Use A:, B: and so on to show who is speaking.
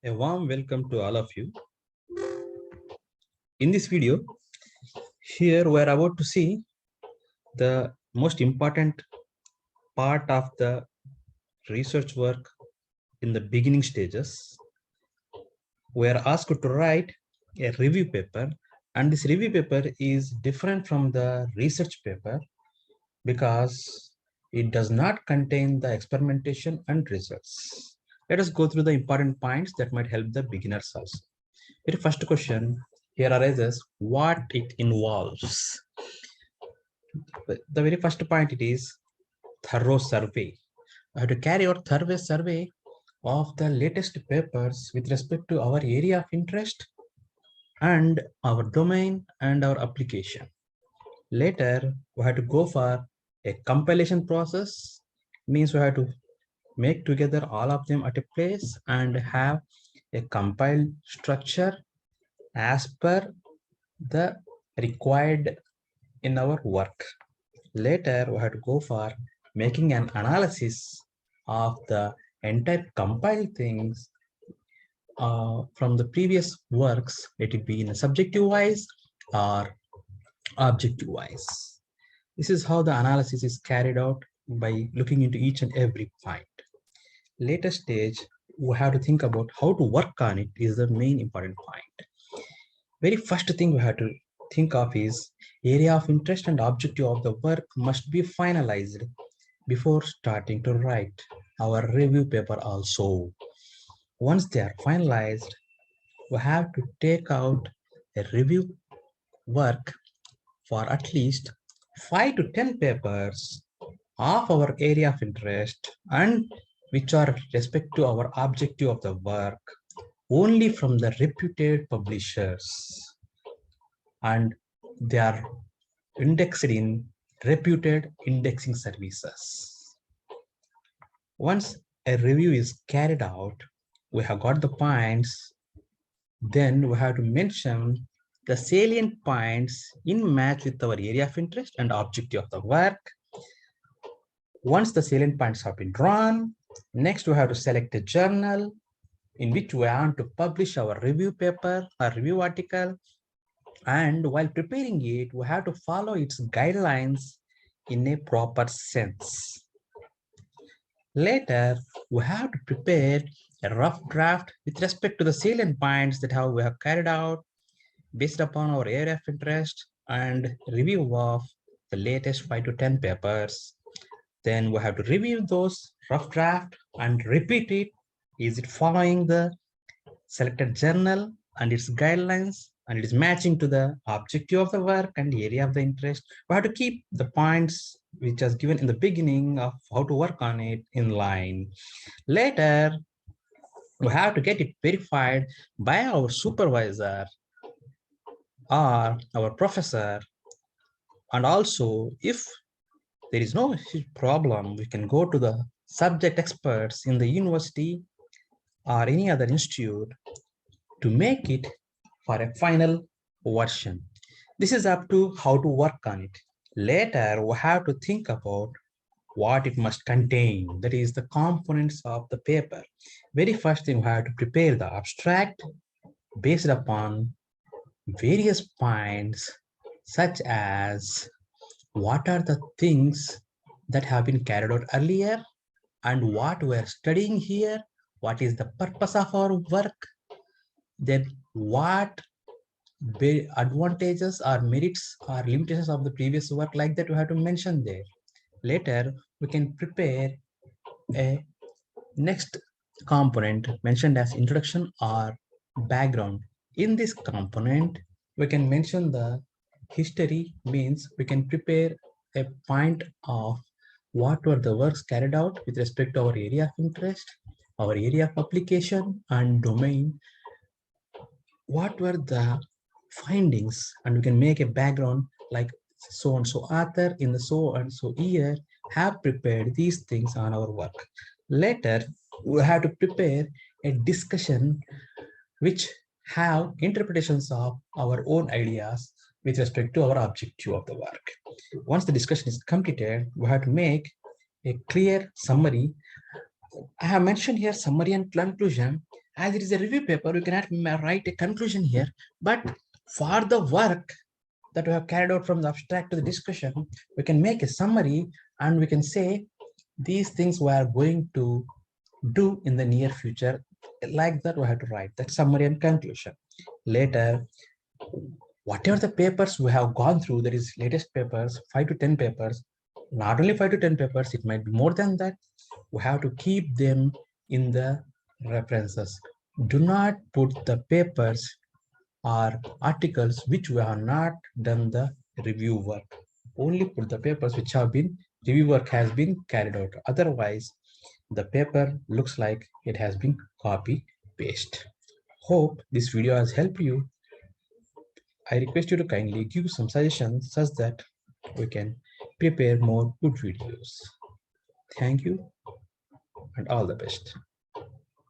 A: A warm welcome to all of you. In this video, here we are about to see the most important part of the research work in the beginning stages. We are asked to write a review paper, and this review paper is different from the research paper because it does not contain the experimentation and results. Let us go through the important points that might help the beginners also. Very first question here arises what it involves. The very first point it is thorough survey. I have to carry out thorough survey of the latest papers with respect to our area of interest and our domain and our application. Later, we have to go for a compilation process, means we have to make together all of them at a place and have a compiled structure as per the required in our work. Later, we have to go for making an analysis of the entire compiled things from the previous works, let it be in a subjective wise or objective wise. This is how the analysis is carried out by looking into each and every point. Later stage, we have to think about how to work on it is the main important point. Very first thing we have to think of is area of interest and objective of the work must be finalized before starting to write our review paper also. Once they are finalized, we have to take out a review work for at least 5 to 10 papers of our area of interest and which are respect to our objective of the work only from the reputed publishers, and they are indexed in reputed indexing services. Once a review is carried out, we have got the points, then we have to mention the salient points in match with our area of interest and objective of the work. Once the salient points have been drawn, next we have to select a journal in which we want to publish our review paper or review article. And while preparing it, we have to follow its guidelines in a proper sense. Later, we have to prepare a rough draft with respect to the salient points that we have carried out based upon our area of interest and review of the latest 5 to 10 papers. Then we have to review those rough draft and repeat it. Is it following the selected journal and its guidelines, and it is matching to the objective of the work and the area of the interest? We have to keep the points which was given in the beginning of how to work on it in line. Later, we have to get it verified by our supervisor or our professor. And also, if there is no problem, we can go to the subject experts in the university or any other institute to make it for a final version. This is up to how to work on it. Later, we have to think about what it must contain, that is the components of the paper. Very first thing, we have to prepare the abstract based upon various points such as what are the things that have been carried out earlier and what we're studying here, what is the purpose of our work, then what advantages or merits or limitations of the previous work, like that we have to mention there. Later, we can prepare a next component mentioned as introduction or background. In this component, we can mention the history, means we can prepare a point of what were the works carried out with respect to our area of interest, our area of application and domain, what were the findings, and we can make a background like so and so author in the so and so year have prepared these things on our work. Later, we have to prepare a discussion which have interpretations of our own ideas with respect to our objective of the work. Once the discussion is completed, we have to make a clear summary. I have mentioned here summary and conclusion. As it is a review paper, you cannot write a conclusion here, but for the work that we have carried out from the abstract to the discussion, we can make a summary and we can say these things we are going to do in the near future. Like that, we have to write that summary and conclusion. Later, whatever the papers we have gone through, that is latest papers, 5 to 10 papers, not only 5 to 10 papers, it might be more than that. We have to keep them in the references. Do not put the papers or articles which we have not done the review work. Only put the papers which have been review work has been carried out. Otherwise, the paper looks like it has been copy paste. Hope this video has helped you. I request you to kindly give some suggestions such that we can prepare more good videos. Thank you and all the best.